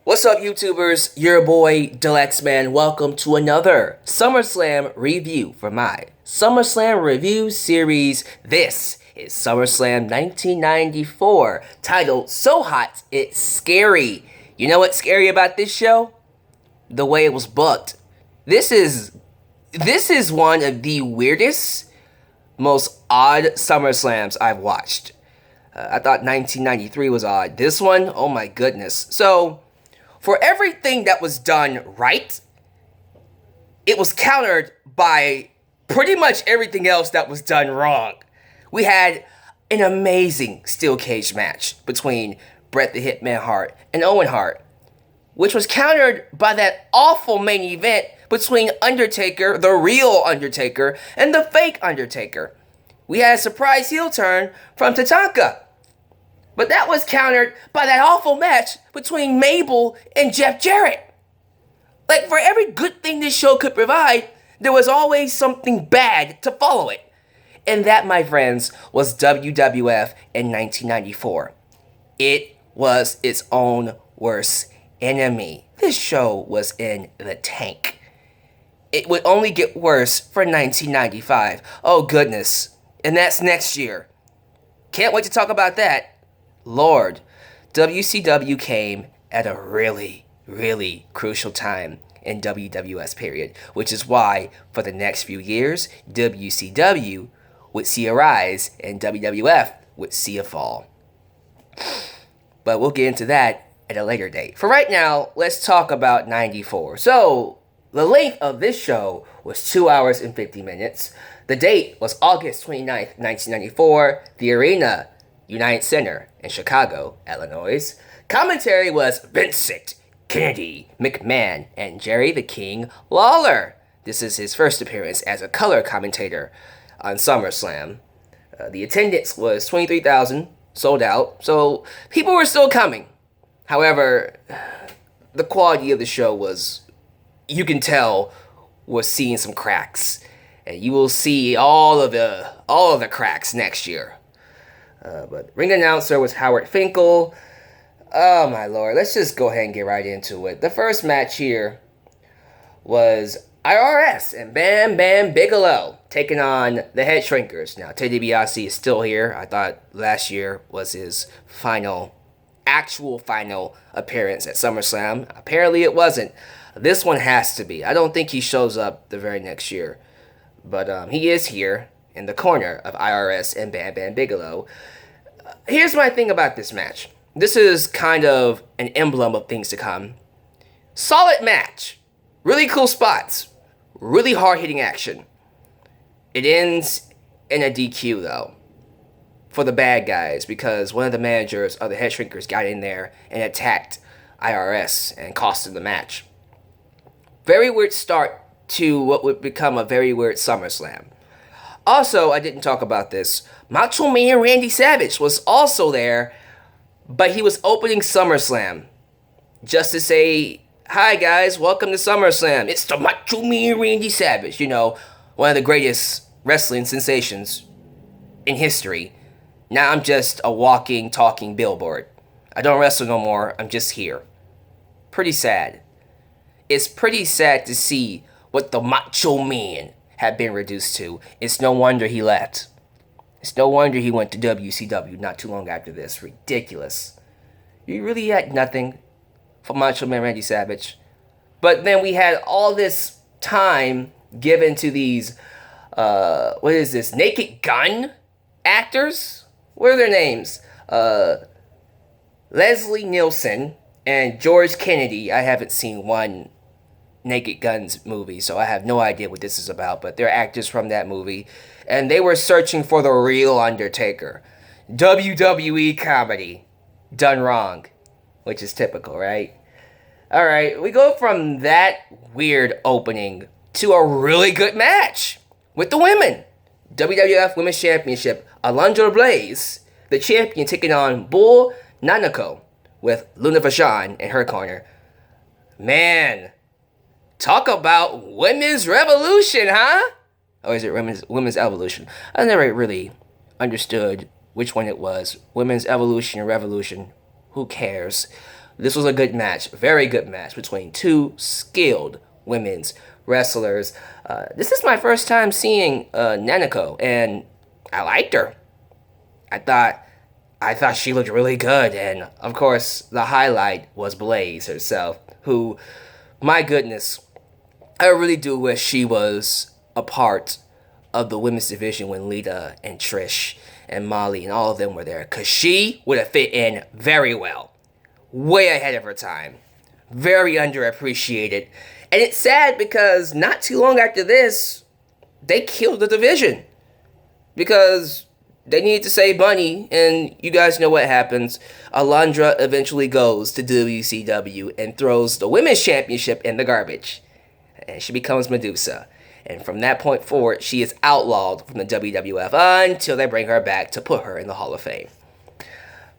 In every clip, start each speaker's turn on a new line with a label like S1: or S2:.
S1: What's up, YouTubers? Your boy, Deluxe Man. Welcome to another SummerSlam review for my SummerSlam review series. This is SummerSlam 1994, titled So Hot It's Scary. You know what's scary about this show? The way it was booked. This is one of the weirdest, most odd SummerSlams I've watched. I thought 1993 was odd. This one, oh my goodness. So, for everything that was done right, it was countered by pretty much everything else that was done wrong. We had an amazing steel cage match between Bret the Hitman Hart and Owen Hart, which was countered by that awful main event between Undertaker, the real Undertaker, and the fake Undertaker. We had a surprise heel turn from Tatanka. But that was countered by that awful match between Mabel and Jarrett. Like, for every good thing this show could provide, there was always something bad to follow it. And that, my friends, was WWF in 1994. It was its own worst enemy. This show was in the tank. It would only get worse for 1995. Oh, goodness. And that's next year. Can't wait to talk about that. Lord, WCW came at a really, really crucial time in WWF's period, which is why, for the next few years, WCW would see a rise and WWF would see a fall. But we'll get into that at a later date. For right now, let's talk about 94. So, the length of this show was 2 hours and 50 minutes. The date was August 29th, 1994. The arena, United Center in Chicago, Illinois. Commentary was Vincent Kennedy McMahon and Jerry the King Lawler. This is his first appearance as a color commentator on SummerSlam. The attendance was 23,000, sold out, so people were still coming. However, the quality of the show was, you can tell, was seeing some cracks. And you will see all of the cracks next year. But ring announcer was Howard Finkel. Oh my lord, let's just go ahead and get right into it. The first match here was IRS and Bam Bam Bigelow taking on the Head Shrinkers. Now, Ted DiBiase is still here. I thought last year was his actual final appearance at SummerSlam. Apparently it wasn't. This one has to be. I don't think he shows up the very next year. But he is here in the corner of IRS and Bam Bam Bigelow. Here's my thing about this match. This is kind of an emblem of things to come. Solid match. Really cool spots. Really hard-hitting action. It ends in a DQ, though, for the bad guys, because one of the managers of the Head Shrinkers got in there and attacked IRS and cost them the match. Very weird start to what would become a very weird SummerSlam. Also, I didn't talk about this. Macho Man Randy Savage was also there, but he was opening SummerSlam just to say, "Hi guys, welcome to SummerSlam. It's the Macho Man Randy Savage." You know, one of the greatest wrestling sensations in history. Now I'm just a walking, talking billboard. I don't wrestle no more. I'm just here. Pretty sad. It's pretty sad to see what the Macho Man had been reduced to. It's no wonder he left. It's no wonder he went to WCW not too long after this. Ridiculous. You really had nothing for Macho Man Randy Savage. But then we had all this time given to these, Naked Gun actors? What are their names? Leslie Nielsen and George Kennedy. I haven't seen one Naked Guns movie, so I have no idea what this is about, but they're actors from that movie, and they were searching for the real Undertaker. WWE comedy done wrong, which is typical, right? Alright, we go from that weird opening to a really good match with the women. WWF Women's Championship, Alundra Blaze, the champion, taking on Bull Nanako with Luna Vachon in her corner. Man, talk about women's revolution, huh? Or is it women's evolution? I never really understood which one it was. Women's evolution or revolution. Who cares? This was a good match, very good match between two skilled women's wrestlers. This is my first time seeing Nanako, and I liked her. I thought she looked really good, and of course the highlight was Blaze herself, who, my goodness, I really do wish she was a part of the women's division when Lita and Trish and Molly and all of them were there, because she would have fit in very well. Way ahead of her time. Very underappreciated. And it's sad because not too long after this, they killed the division. Because they needed to save money, and you guys know what happens. Alundra eventually goes to WCW and throws the Women's Championship in the garbage. And she becomes Medusa. And from that point forward, she is outlawed from the WWF until they bring her back to put her in the Hall of Fame.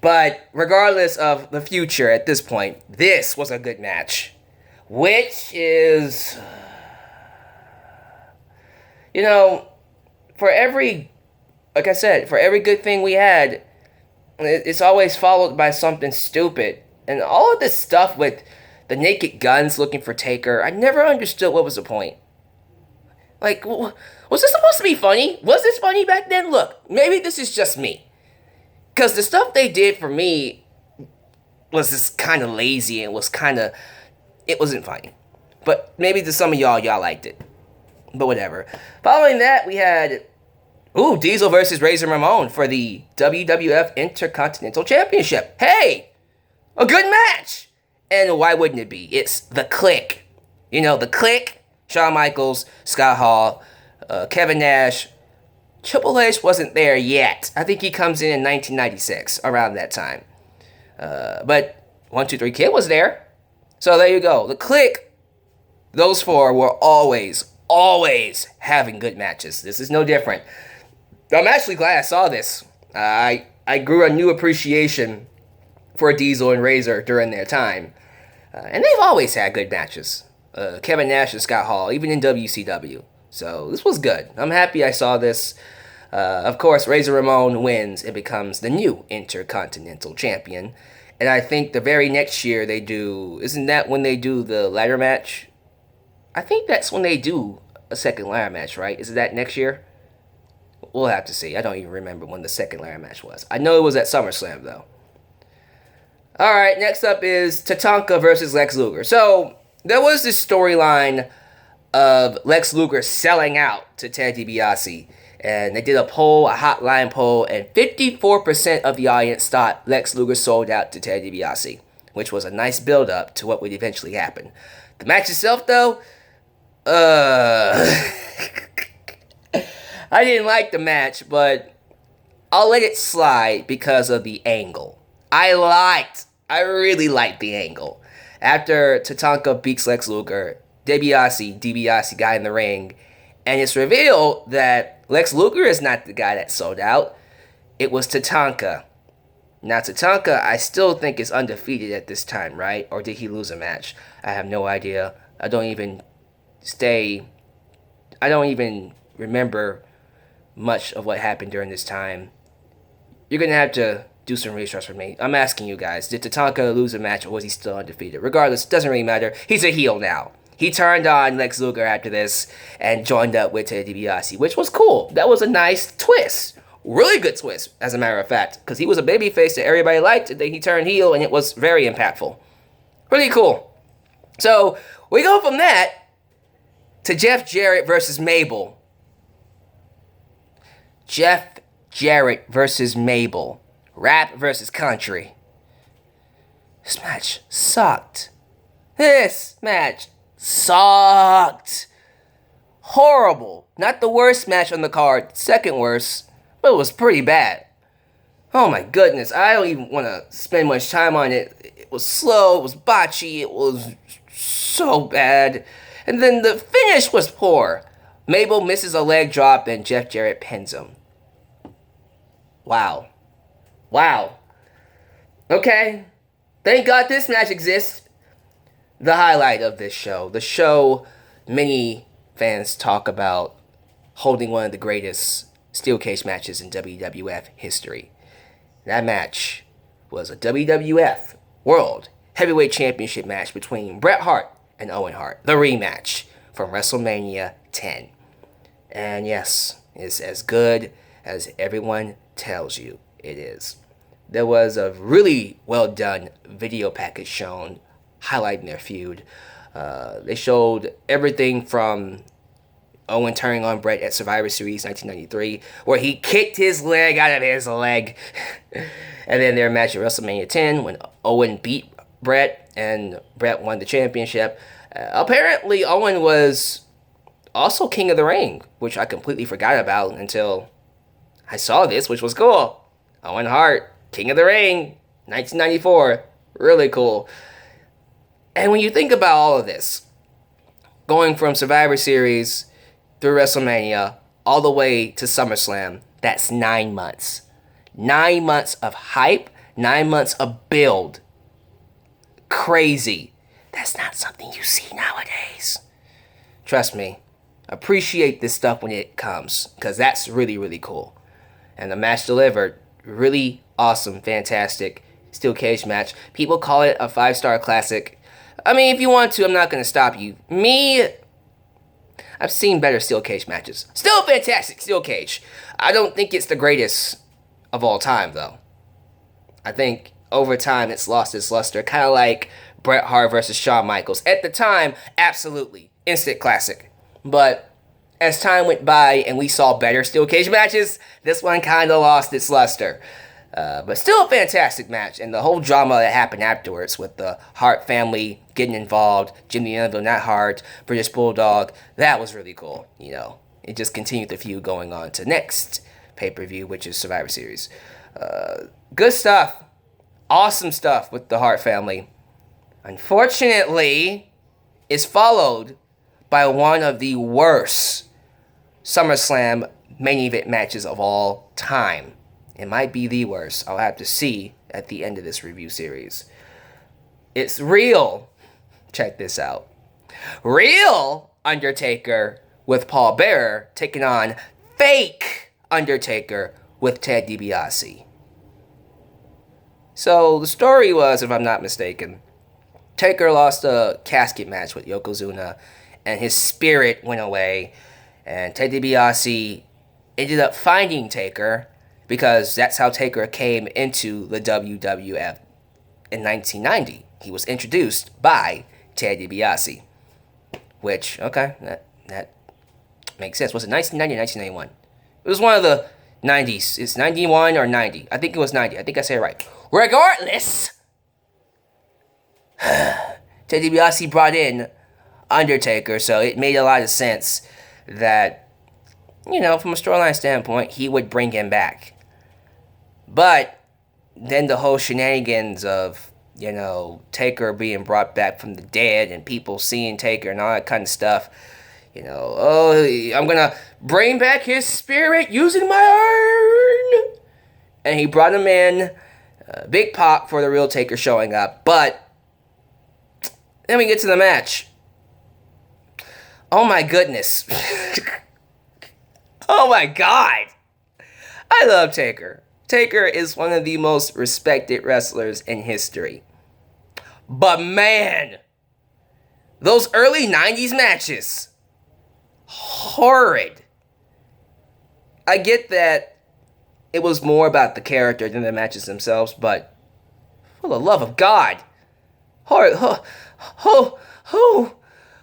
S1: But regardless of the future at this point, this was a good match. Which is, you know, for every, like I said, for every good thing we had, it's always followed by something stupid. And all of this stuff with the Naked Guns looking for Taker, I never understood what was the point. Like, was this supposed to be funny? Was this funny back then? Look, maybe this is just me. Because the stuff they did for me was just kind of lazy and it wasn't funny. But maybe to some of y'all liked it. But whatever. Following that, we had, Diesel versus Razor Ramon for the WWF Intercontinental Championship. Hey! A good match! And why wouldn't it be? It's the Clique. You know, the Clique, Shawn Michaels, Scott Hall, Kevin Nash. Triple H wasn't there yet. I think he comes in 1996, around that time. But 1, 2, 3 Kid was there. So there you go. The Clique, those four were always having good matches. This is no different. I'm actually glad I saw this. I grew a new appreciation for Diesel and Razor during their time. And they've always had good matches. Kevin Nash and Scott Hall, even in WCW. So this was good. I'm happy I saw this. Of course, Razor Ramon wins and becomes the new Intercontinental Champion. And I think the very next year they do... Isn't that when they do the ladder match? I think that's when they do a second ladder match, right? Is it that next year? We'll have to see. I don't even remember when the second ladder match was. I know it was at SummerSlam, though. Alright, next up is Tatanka versus Lex Luger. So, there was this storyline of Lex Luger selling out to Ted DiBiase. And they did a poll, a hotline poll, and 54% of the audience thought Lex Luger sold out to Ted DiBiase, which was a nice build-up to what would eventually happen. The match itself, though, I didn't like the match, but I'll let it slide because of the angle. I really liked the angle. After Tatanka beats Lex Luger, DiBiase got in the ring, and it's revealed that Lex Luger is not the guy that sold out. It was Tatanka. Now, Tatanka, I still think is undefeated at this time, right? Or did he lose a match? I have no idea. I don't even remember much of what happened during this time. You're going to have to do some research for me. I'm asking you guys, did Tatanka lose a match or was he still undefeated? Regardless, it doesn't really matter. He's a heel now. He turned on Lex Luger after this and joined up with Ted DiBiase, which was cool. That was a nice twist. Really good twist, as a matter of fact, because he was a babyface that everybody liked, and then he turned heel, and it was very impactful. Really cool. So, we go from that to Jeff Jarrett versus Mabel. Jeff Jarrett versus Mabel. Rap versus country. This match sucked. Horrible. Not the worst match on the card, second worst, but it was pretty bad. Oh my goodness, I don't even want to spend much time on it. It was slow, it was botchy, it was so bad. And then the finish was poor. Mabel misses a leg drop and Jeff Jarrett pins him. Wow. Okay. Thank God this match exists. The highlight of this show. The show many fans talk about holding one of the greatest steel cage matches in WWF history. That match was a WWF World heavyweight championship match between Bret Hart and Owen Hart. The rematch from WrestleMania 10. And yes, it's as good as everyone tells you it is. There was a really well done video package shown highlighting their feud. They showed everything from Owen turning on Bret at Survivor Series 1993, where he kicked his leg out of his leg. And then their match at WrestleMania 10, when Owen beat Bret and Bret won the championship. Apparently, Owen was also King of the Ring, which I completely forgot about until I saw this, which was cool. Owen Hart, King of the Ring, 1994. Really cool. And when you think about all of this, going from Survivor Series through WrestleMania all the way to SummerSlam, that's 9 months. 9 months of hype, 9 months of build. Crazy. That's not something you see nowadays. Trust me. Appreciate this stuff when it comes, because that's really, really cool. And the match delivered. Really awesome, fantastic steel cage match. People call it a 5-star classic. I mean, if you want to, I'm not going to stop you. Me, I've seen better steel cage matches. Still fantastic steel cage. I don't think it's the greatest of all time, though. I think over time it's lost its luster. Kind of like Bret Hart versus Shawn Michaels. At the time, absolutely. Instant classic. But as time went by and we saw better steel cage matches, this one kind of lost its luster. But still a fantastic match. And the whole drama that happened afterwards with the Hart family getting involved, Jimmy Anvil, not Hart, British Bulldog, that was really cool. You know, it just continued the feud going on to next pay-per-view, which is Survivor Series. Good stuff. Awesome stuff with the Hart family. Unfortunately, it's followed by one of the worst SummerSlam main event matches of all time. It might be the worst. I'll have to see at the end of this review series. It's real. Check this out. Real Undertaker with Paul Bearer taking on fake Undertaker with Ted DiBiase. So the story was, if I'm not mistaken, Taker lost a casket match with Yokozuna and his spirit went away. And Ted DiBiase ended up finding Taker, because that's how Taker came into the WWF in 1990. He was introduced by Ted DiBiase. Which, okay, that makes sense. Was it 1990 or 1991? It was one of the 90s. It's 91 or 90. I think it was 90. I think I said it right. Regardless, Ted DiBiase brought in Undertaker, so it made a lot of sense that, you know, from a storyline standpoint, he would bring him back. But then the whole shenanigans of, you know, Taker being brought back from the dead and people seeing Taker and all that kind of stuff, you know, oh, I'm gonna bring back his spirit using my iron. And he brought him in, big pop for the real Taker showing up. But then we get to the match. Oh my goodness. Oh my God. I love Taker. Taker is one of the most respected wrestlers in history. But man, those early 90s matches, horrid. I get that it was more about the character than the matches themselves, but for the love of God, horrid.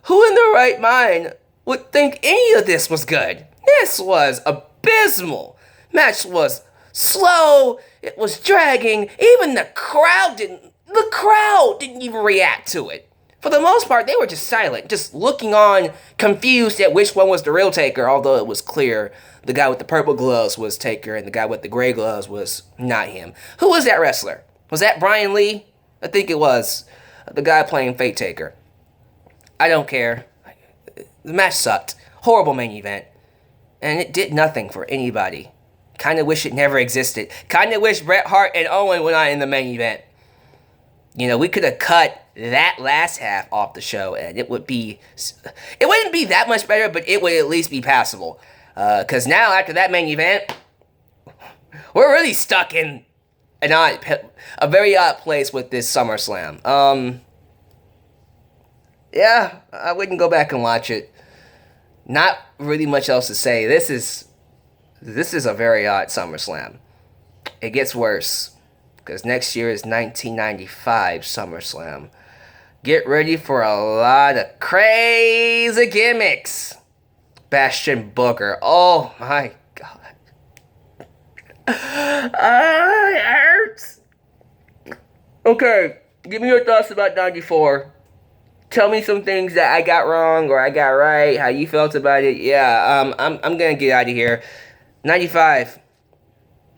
S1: Who in their right mind would think any of this was good? This was abysmal. Match was slow. It was dragging. Even the crowd didn't even react to it. For the most part, they were just silent, just looking on, confused at which one was the real Taker, although it was clear the guy with the purple gloves was Taker and the guy with the gray gloves was not him. Who was that wrestler? Was that Brian Lee? I think it was. The guy playing fake Taker. I don't care. The match sucked. Horrible main event. And it did nothing for anybody. Kind of wish it never existed. Kind of wish Bret Hart and Owen were not in the main event. You know, we could have cut that last half off the show and it wouldn't be that much better, but it would at least be passable. Because now, after that main event, we're really stuck in a very odd place with this SummerSlam. Yeah, I wouldn't go back and watch it. Not really much else to say. This is a very odd SummerSlam. It gets worse because next year is 1995 SummerSlam. Get ready for a lot of crazy gimmicks. Bastion Booker. Oh my god. It hurts. Okay, give me your thoughts about 94. Tell me some things that I got wrong or I got right, how you felt about it. Yeah, I'm gonna get out of here. 95.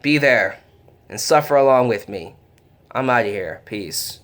S1: Be there and suffer along with me. I'm out of here. Peace.